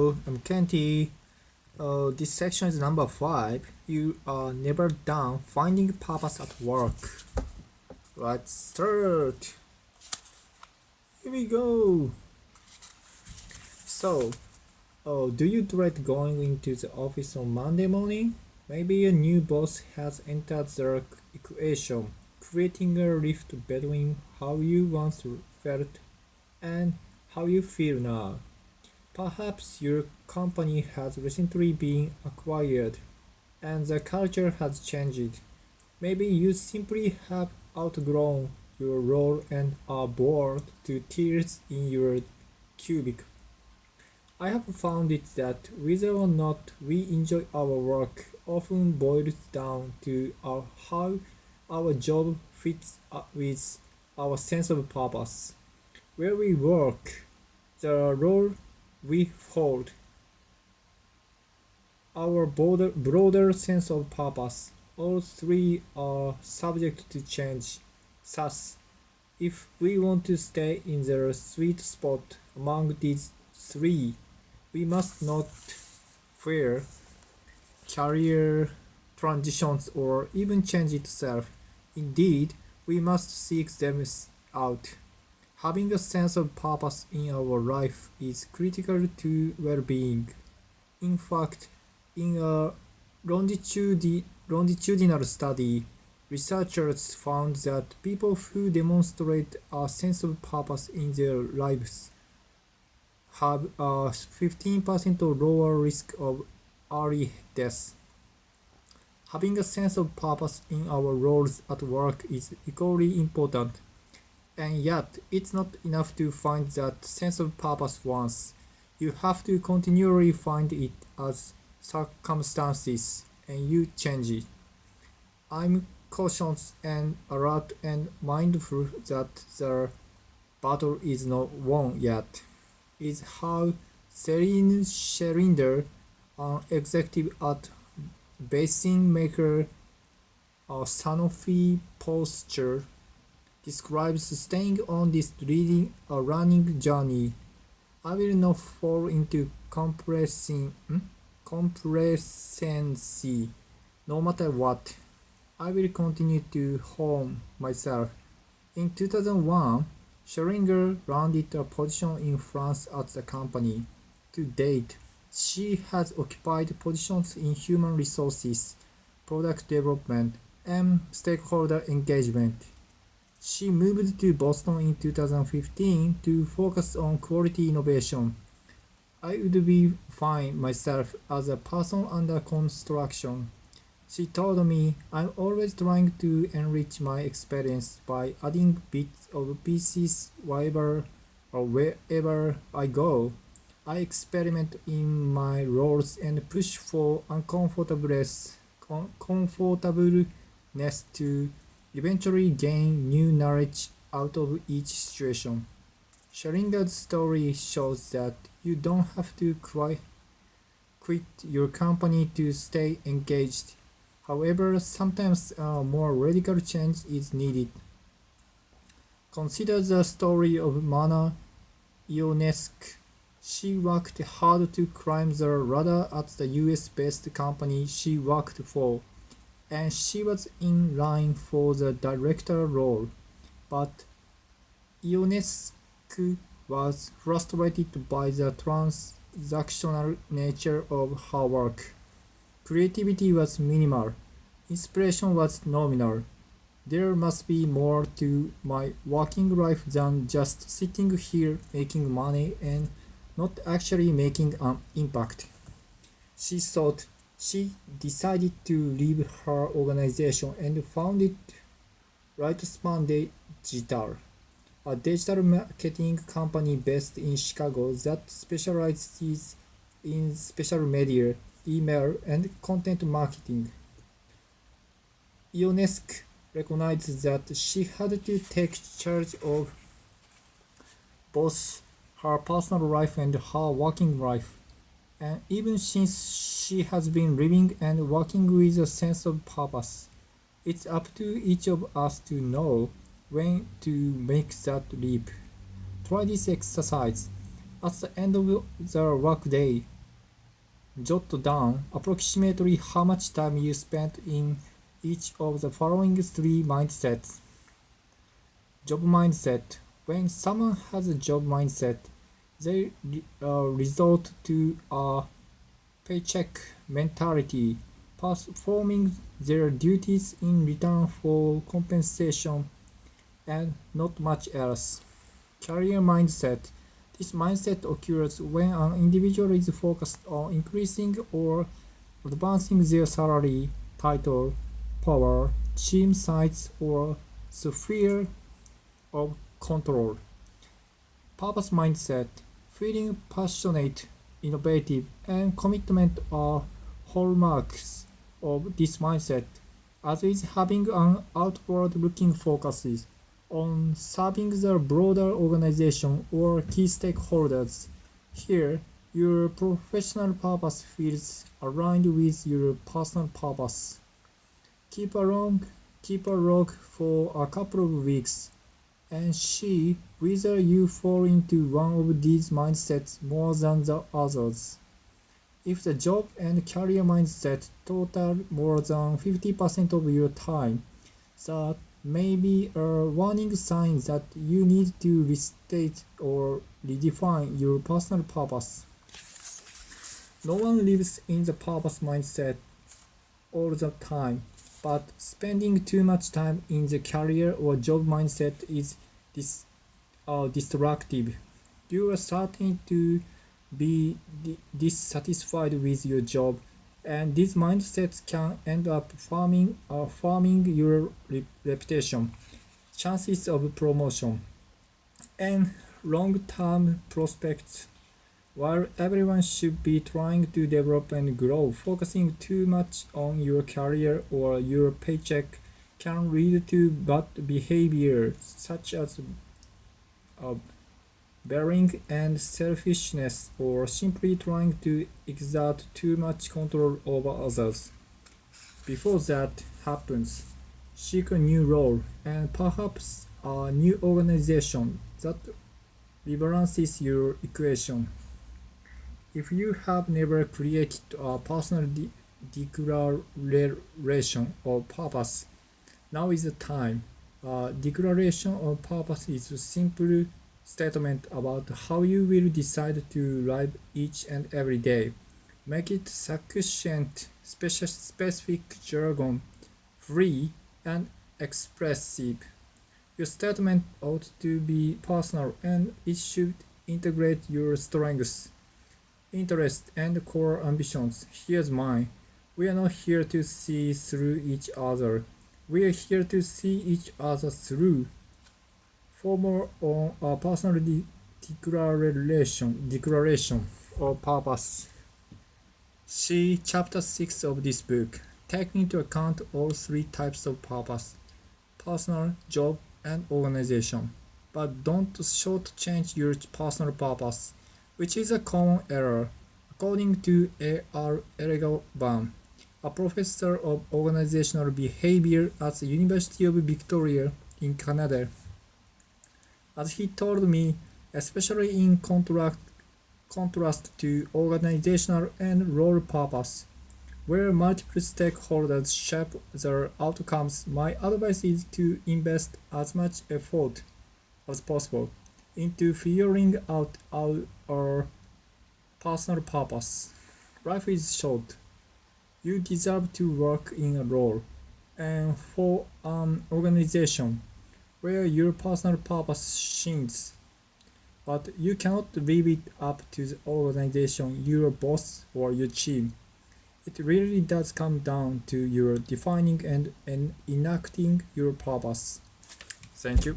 Hello, I'm Kenty. This section is number 5. You are never done finding purpose at work. Let's start. Here we go. So, do you dread going into the office on Monday morning? Maybe a new boss has entered the equation, creating a rift between how you once felt and how you feel now. Perhaps your company has recently been acquired and the culture has changed. Maybe you simply have outgrown your role and are bored to tears in your cubicle. I have found it that whether or not we enjoy our work often boils down to how our job fits with our sense of purpose. Where we work, the role we hold, our broader sense of purpose, all three are subject to change. Thus, if we want to stay in the sweet spot among these three, we must not fear career transitions or even change itself. Indeed, we must seek them out. Having a sense of purpose in our life is critical to well-being. In fact, in a longitudinal study, researchers found that people who demonstrate a sense of purpose in their lives have a 15% lower risk of early death. Having a sense of purpose in our roles at work is equally important, and yet it's not enough to find that sense of purpose once. You have to continually find it as circumstances and you change it. I'm cautious and alert and mindful that the battle is not won yet. Is how Celine Scherinder, an executive at basin maker Sanofi Posture, describes staying on this running journey. I will not fall into complacency no matter what. I will continue to hone myself. In 2001, Scheringer landed a position in France at the company. To date, she has occupied positions in human resources, product development, and stakeholder engagement. She moved to Boston in 2015 to focus on quality innovation. I would be fine myself as a person under construction. She told me, I'm always trying to enrich my experience by adding bits of pieces wherever I go. I experiment in my roles and push for comfortableness to eventually gain new knowledge out of each situation. Scheringer's story shows that you don't have to quit your company to stay engaged. However, sometimes a more radical change is needed. Consider the story of Mana Ionescu. She worked hard to climb the ladder at the US-based company she worked for, and she was in line for the director role. But Ionescu was frustrated by the transactional nature of her work. Creativity was minimal. Inspiration was nominal. There must be more to my working life than just sitting here making money and not actually making an impact. She thought. She decided to leave her organization and founded Lightspan Digital, a digital marketing company based in Chicago that specializes in special media, email, and content marketing. Ionescu recognized that she had to take charge of both her personal life and her working life. And even since she has been living and working with a sense of purpose, it's up to each of us to know when to make that leap. Try this exercise. At the end of the workday, Jot down approximately how much time you spent in each of the following three mindsets. Job mindset. When someone has a job mindset, they resort to a paycheck mentality, performing their duties in return for compensation and not much else. Career mindset. This mindset occurs when an individual is focused on increasing or advancing their salary, title, power, team size, or sphere of control. Purpose mindset. Feeling passionate, innovative, and commitment are hallmarks of this mindset, as is having an outward-looking focus on serving the broader organization or key stakeholders. Here, your professional purpose feels aligned with your personal purpose. Keep a log for a couple of weeks and see whether you fall into one of these mindsets more than the others. If the job and career mindset total more than 50% of your time, that may be a warning sign that you need to restate or redefine your personal purpose. No one lives in the purpose mindset all the time, but spending too much time in the career or job mindset is destructive. You are starting to be dissatisfied with your job, and these mindsets can end up farming your reputation, chances of promotion, and long-term prospects. While everyone should be trying to develop and grow, focusing too much on your career or your paycheck can lead to bad behavior such as uh, bearing and selfishness, or simply trying to exert too much control over others. Before that happens, seek a new role and perhaps a new organization that rebalances your equation. If you have never created a personal declaration of purpose, now is the time. A declaration of purpose is a simple statement about how you will decide to live each and every day. Make it succinct, specific jargon, free, and expressive. Your statement ought to be personal and it should integrate your strengths, interests, and core ambitions. Here's mine. We are not here to see through each other. We are here to see each other through. For more on a personal declaration of purpose, see chapter 6 of this book. Take into account all three types of purpose: personal, job, and organization. But don't shortchange your personal purpose, which is a common error. According to A.R. Elegaban, a professor of organizational behavior at the University of Victoria in Canada, as he told me, especially in contrast to organizational and role purpose, where multiple stakeholders shape their outcomes, my advice is to invest as much effort as possible into figuring out our personal purpose. Life is short. You deserve to work in a role and for an organization where your personal purpose shines, but you cannot leave it up to the organization, your boss, or your team. It really does come down to your defining and enacting your purpose. Thank you.